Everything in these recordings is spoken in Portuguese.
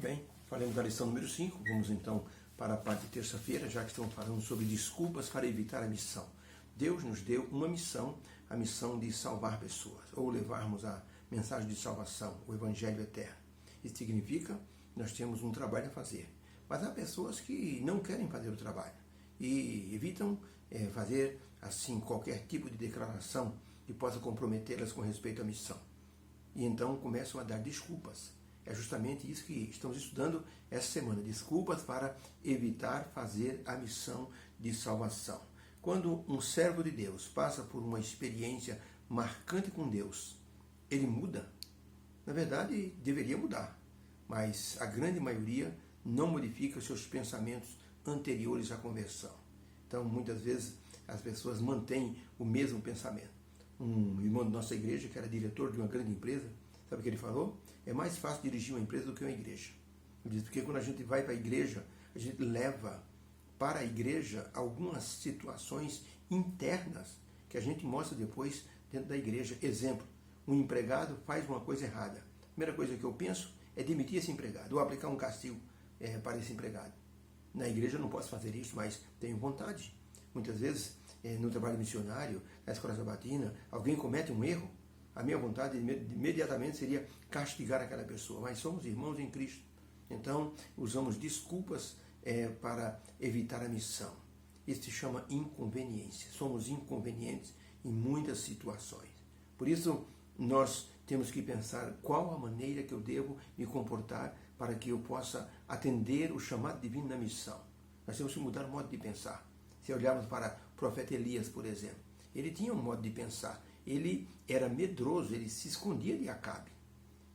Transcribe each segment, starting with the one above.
Bem, falamos da lição número 5, vamos então para a parte de terça-feira, já que estamos falando sobre desculpas para evitar a missão. Deus nos deu uma missão, a missão de salvar pessoas, ou levarmos a mensagem de salvação, o Evangelho eterno. Isso significa que nós temos um trabalho a fazer. Mas há pessoas que não querem fazer o trabalho e evitam fazer assim qualquer tipo de declaração que possa comprometê-las com respeito à missão. E então começam a dar desculpas. É justamente isso que estamos estudando essa semana, desculpas para evitar fazer a missão de salvação. Quando um servo de Deus passa por uma experiência marcante com Deus, ele muda? Na verdade, deveria mudar, mas a grande maioria não modifica seus pensamentos anteriores à conversão. Então, muitas vezes, as pessoas mantêm o mesmo pensamento. Um irmão da nossa igreja, que era diretor de uma grande empresa, sabe o que ele falou? É mais fácil dirigir uma empresa do que uma igreja. Ele diz, porque quando a gente vai para a igreja, a gente leva para a igreja algumas situações internas que a gente mostra depois dentro da igreja. Exemplo, um empregado faz uma coisa errada. A primeira coisa que eu penso é demitir esse empregado ou aplicar um castigo para esse empregado. Na igreja eu não posso fazer isso, mas tenho vontade. Muitas vezes, no trabalho missionário, na escola sabatina, alguém comete um erro, a minha vontade imediatamente seria castigar aquela pessoa, mas somos irmãos em Cristo. Então, usamos desculpas para evitar a missão. Isso se chama inconveniência. Somos inconvenientes em muitas situações. Por isso, nós temos que pensar qual a maneira que eu devo me comportar para que eu possa atender o chamado divino na missão. Nós temos que mudar o modo de pensar. Se olharmos para o profeta Elias, por exemplo, ele tinha um modo de pensar. Ele era medroso, ele se escondia de Acabe.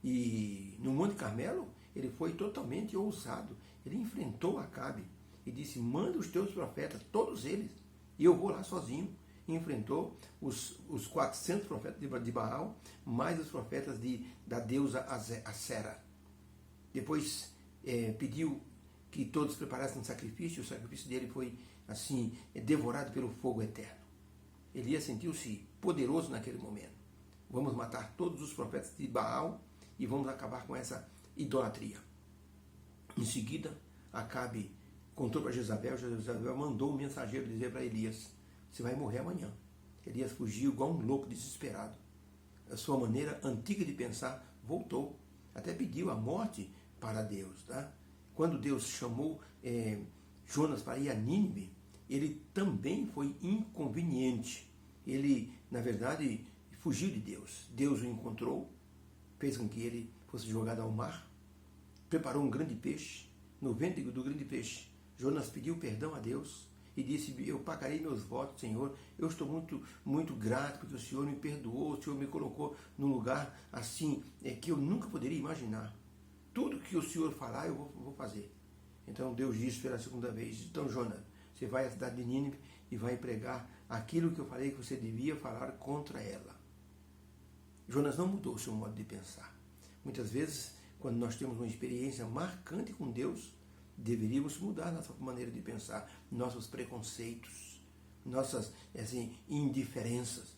E no Monte Carmelo, ele foi totalmente ousado. Ele enfrentou Acabe e disse, manda os teus profetas, todos eles, e eu vou lá sozinho. E enfrentou os 400 profetas de Baal, mais os profetas da deusa Acera. Depois pediu que todos preparassem um sacrifício, o sacrifício dele foi assim devorado pelo fogo eterno. Elias sentiu-se poderoso naquele momento. Vamos matar todos os profetas de Baal e vamos acabar com essa idolatria. Em seguida, Acabe contou para Jezabel, Jezabel mandou um mensageiro dizer para Elias, você vai morrer amanhã. Elias fugiu igual um louco desesperado. A sua maneira antiga de pensar voltou. Até pediu a morte para Deus. Tá? Quando Deus chamou Jonas para ir a Nínive, ele também foi inconveniente. Ele, na verdade, fugiu de Deus. Deus o encontrou, fez com que ele fosse jogado ao mar, preparou um grande peixe. No ventre do grande peixe, Jonas pediu perdão a Deus e disse, eu pagarei meus votos, Senhor. Eu estou muito, muito grato porque o Senhor me perdoou, o Senhor me colocou num lugar assim que eu nunca poderia imaginar. Tudo que o Senhor falar, eu vou fazer. Então Deus disse pela segunda vez, então Jonas, você vai à cidade de Nínive e vai pregar aquilo que eu falei que você devia falar contra ela. Jonas não mudou o seu modo de pensar. Muitas vezes, quando nós temos uma experiência marcante com Deus, deveríamos mudar nossa maneira de pensar, nossos preconceitos, nossas indiferenças.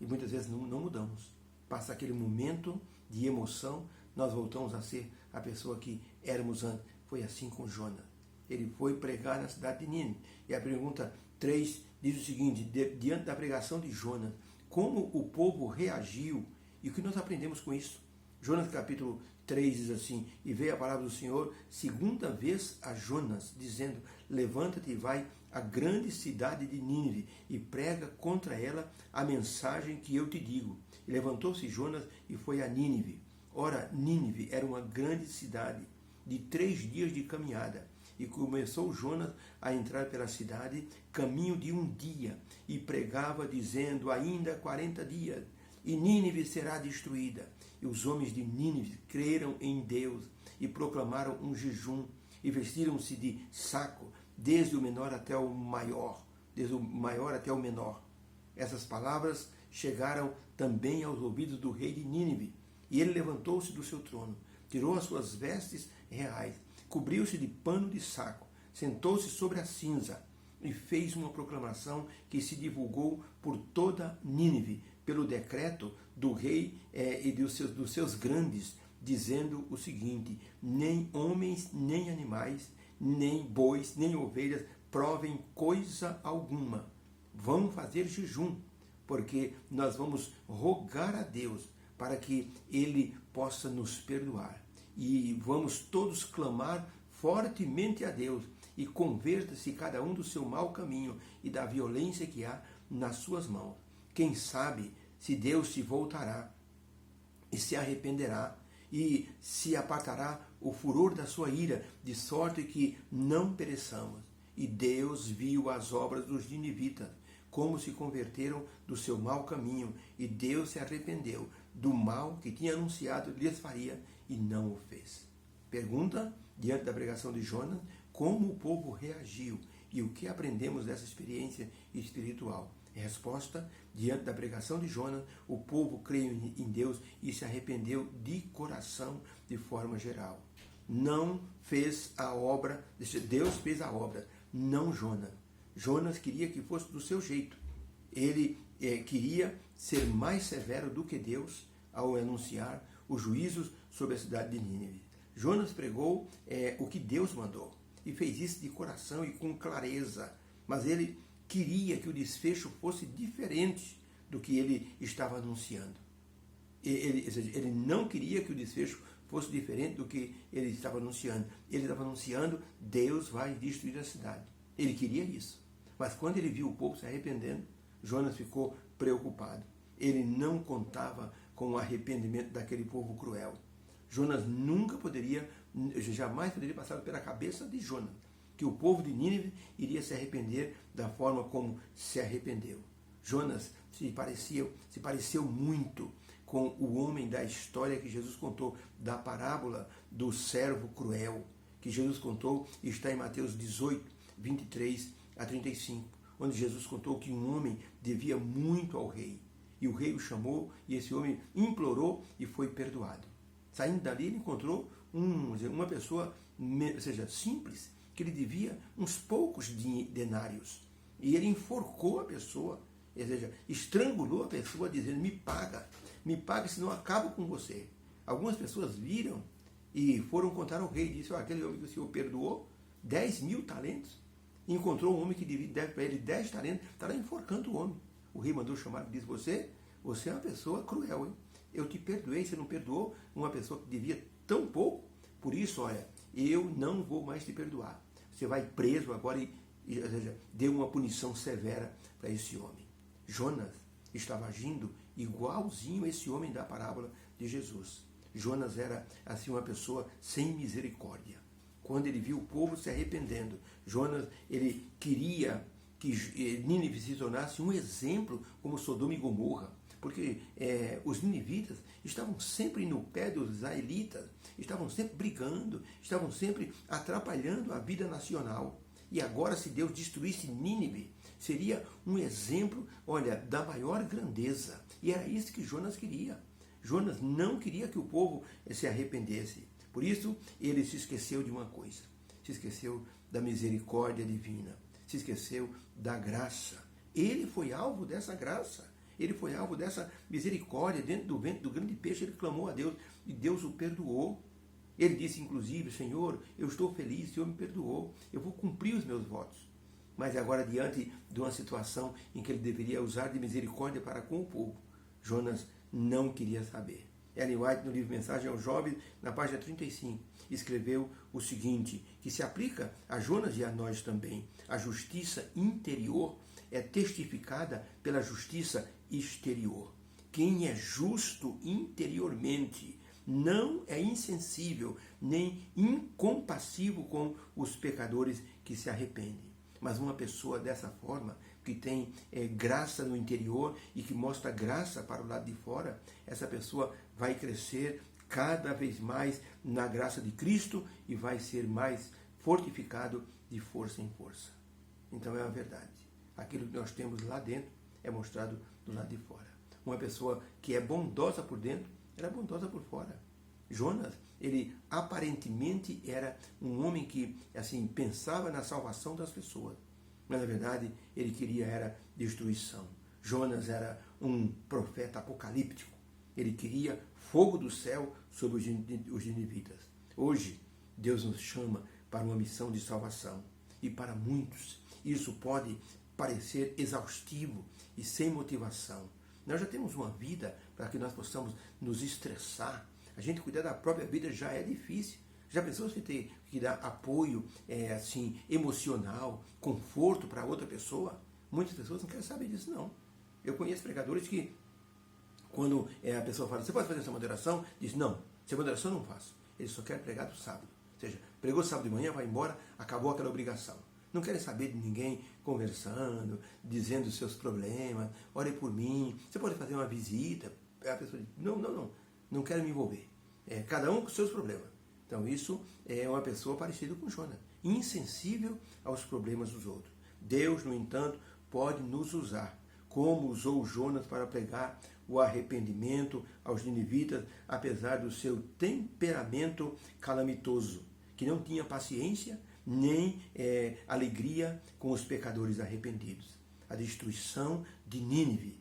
E muitas vezes não mudamos. Passa aquele momento de emoção, nós voltamos a ser a pessoa que éramos antes. Foi assim com Jonas. Ele foi pregar na cidade de Nínive. E a pergunta 3 diz o seguinte, diante da pregação de Jonas, como o povo reagiu e o que nós aprendemos com isso? Jonas capítulo 3 diz assim, e veio a palavra do Senhor segunda vez a Jonas, dizendo, levanta-te e vai à grande cidade de Nínive e prega contra ela a mensagem que eu te digo. E levantou-se Jonas e foi a Nínive. Ora, Nínive era uma grande cidade de 3 dias de caminhada. E começou Jonas a entrar pela cidade, caminho de um dia, e pregava, dizendo, ainda 40 dias, e Nínive será destruída. E os homens de Nínive creram em Deus, e proclamaram um jejum, e vestiram-se de saco, desde o menor até o maior, desde o maior até o menor. Essas palavras chegaram também aos ouvidos do rei de Nínive, e ele levantou-se do seu trono, tirou as suas vestes reais, cobriu-se de pano de saco, sentou-se sobre a cinza e fez uma proclamação que se divulgou por toda Nínive, pelo decreto do rei e dos seus grandes, dizendo o seguinte: nem homens, nem animais, nem bois, nem ovelhas provem coisa alguma. Vão fazer jejum, porque nós vamos rogar a Deus para que Ele possa nos perdoar. E vamos todos clamar fortemente a Deus, e converta-se cada um do seu mau caminho e da violência que há nas suas mãos. Quem sabe se Deus se voltará e se arrependerá e se apartará o furor da sua ira, de sorte que não pereçamos. E Deus viu as obras dos ninivitas, como se converteram do seu mau caminho, e Deus se arrependeu do mal que tinha anunciado lhes faria, e não o fez. Pergunta, diante da pregação de Jonas, como o povo reagiu e o que aprendemos dessa experiência espiritual. Resposta, diante da pregação de Jonas, o povo creu em Deus e se arrependeu de coração, de forma geral. Não fez a obra, Deus fez a obra, não Jonas. Jonas queria que fosse do seu jeito. Ele queria ser mais severo do que Deus ao anunciar os juízos sobre a cidade de Nínive. Jonas pregou o que Deus mandou e fez isso de coração e com clareza, mas ele queria que o desfecho fosse diferente do que ele estava anunciando. Ele não queria que o desfecho fosse diferente do que ele estava anunciando. Ele estava anunciando: Deus vai destruir a cidade. Ele queria isso. Mas quando ele viu o povo se arrependendo, Jonas ficou preocupado. Ele não contava com o arrependimento daquele povo cruel. Jonas jamais poderia passar pela cabeça de Jonas que o povo de Nínive iria se arrepender da forma como se arrependeu. Jonas se pareceu muito com o homem da história que Jesus contou, da parábola do servo cruel, que Jesus contou e está em Mateus 18, 23 a 35, onde Jesus contou que um homem devia muito ao rei. E o rei o chamou e esse homem implorou e foi perdoado. Saindo dali, ele encontrou uma pessoa, ou seja, simples, que ele devia uns poucos denários. E ele enforcou a pessoa, ou seja, estrangulou a pessoa, dizendo: me paga, senão eu acabo com você. Algumas pessoas viram e foram contar ao rei, disse: aquele homem que o senhor perdoou 10.000 talentos, e encontrou um homem que deve para ele 10 talentos, está lá enforcando o homem. O rei mandou chamar e disse: você é uma pessoa cruel, hein? Eu te perdoei, você não perdoou uma pessoa que devia tão pouco? Por isso, olha, eu não vou mais te perdoar. Você vai preso agora ou seja, deu uma punição severa para esse homem. Jonas estava agindo igualzinho a esse homem da parábola de Jesus. Jonas era assim uma pessoa sem misericórdia. Quando ele viu o povo se arrependendo, Jonas, ele queria que Nínive se tornasse um exemplo como Sodoma e Gomorra, porque os ninivitas estavam sempre no pé dos israelitas, estavam sempre brigando, estavam sempre atrapalhando a vida nacional. E agora, se Deus destruísse Nínive, seria um exemplo, olha, da maior grandeza. E era isso que Jonas queria. Jonas não queria que o povo se arrependesse. Por isso, ele se esqueceu de uma coisa. Se esqueceu da misericórdia divina. Se esqueceu da graça. Ele foi alvo dessa graça. Ele foi alvo dessa misericórdia. Dentro do ventre do grande peixe, ele clamou a Deus e Deus o perdoou. Ele disse, inclusive: Senhor, eu estou feliz, o Senhor me perdoou. Eu vou cumprir os meus votos. Mas agora, diante de uma situação em que ele deveria usar de misericórdia para com o povo, Jonas não queria saber. Ellen White, no livro Mensagem aos Jovens, na página 35, escreveu o seguinte, que se aplica a Jonas e a nós também. A justiça interior é testificada pela justiça exterior. Quem é justo interiormente não é insensível nem incompassivo com os pecadores que se arrependem. Mas uma pessoa dessa forma, que tem graça no interior e que mostra graça para o lado de fora, essa pessoa vai crescer cada vez mais na graça de Cristo e vai ser mais fortificado de força em força. Então é a verdade. Aquilo que nós temos lá dentro é mostrado do lado de fora. Uma pessoa que é bondosa por dentro, ela é bondosa por fora. Jonas, ele aparentemente era um homem que assim pensava na salvação das pessoas, mas na verdade ele queria era destruição. Jonas era um profeta apocalíptico. Ele queria fogo do céu sobre os ninivitas. Hoje, Deus nos chama para uma missão de salvação. E para muitos, isso pode parecer exaustivo e sem motivação. Nós já temos uma vida para que nós possamos nos estressar. A gente cuidar da própria vida já é difícil. Já pensou você ter que dar apoio assim, emocional, conforto para outra pessoa? Muitas pessoas não querem saber disso, não. Eu conheço pregadores que, quando a pessoa fala, você pode fazer essa moderação? Diz, não, essa moderação eu não faço. Ele só quer pregar do sábado. Ou seja, pregou sábado de manhã, vai embora, acabou aquela obrigação. Não querem saber de ninguém conversando, dizendo os seus problemas, ore por mim, você pode fazer uma visita. A pessoa diz, não quero me envolver. Cada um com os seus problemas. Então isso é uma pessoa parecida com Jonas, insensível aos problemas dos outros. Deus, no entanto, pode nos usar, como usou Jonas para pregar o arrependimento aos ninivitas, apesar do seu temperamento calamitoso, que não tinha paciência nem alegria com os pecadores arrependidos. A destruição de Nínive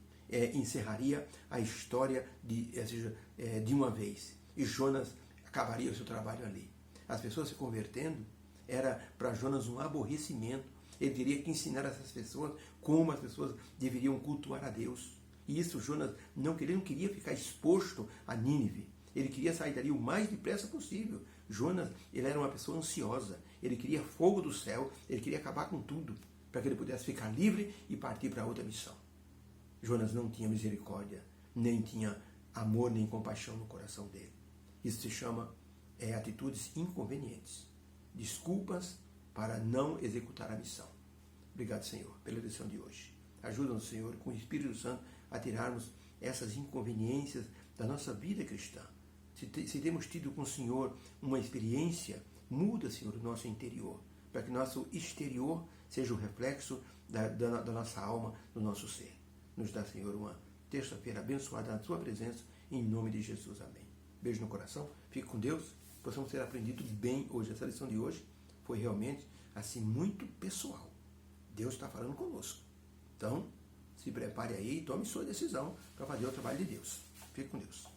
encerraria a história de uma vez. E Jonas acabaria o seu trabalho ali. As pessoas se convertendo era para Jonas um aborrecimento. Ele teria que ensinar essas pessoas como as pessoas deveriam cultuar a Deus. E isso Jonas não queria ficar exposto a Nínive. Ele queria sair dali o mais depressa possível. Jonas, ele era uma pessoa ansiosa. Ele queria fogo do céu. Ele queria acabar com tudo, para que ele pudesse ficar livre e partir para outra missão. Jonas não tinha misericórdia, nem tinha amor, nem compaixão no coração dele. Isso se chama atitudes inconvenientes. Desculpas para não executar a missão. Obrigado, Senhor, pela lição de hoje. Ajuda-nos, Senhor, com o Espírito Santo a tirarmos essas inconveniências da nossa vida cristã. Se temos tido com o Senhor uma experiência, muda, Senhor, o nosso interior, para que nosso exterior seja o reflexo da nossa alma, do nosso ser. Nos dá, Senhor, uma terça-feira abençoada na Sua presença, em nome de Jesus. Amém. Beijo no coração, fique com Deus, possamos ter aprendido bem hoje. Essa lição de hoje foi realmente assim muito pessoal. Deus está falando conosco. Então, se prepare aí e tome sua decisão para fazer o trabalho de Deus. Fique com Deus.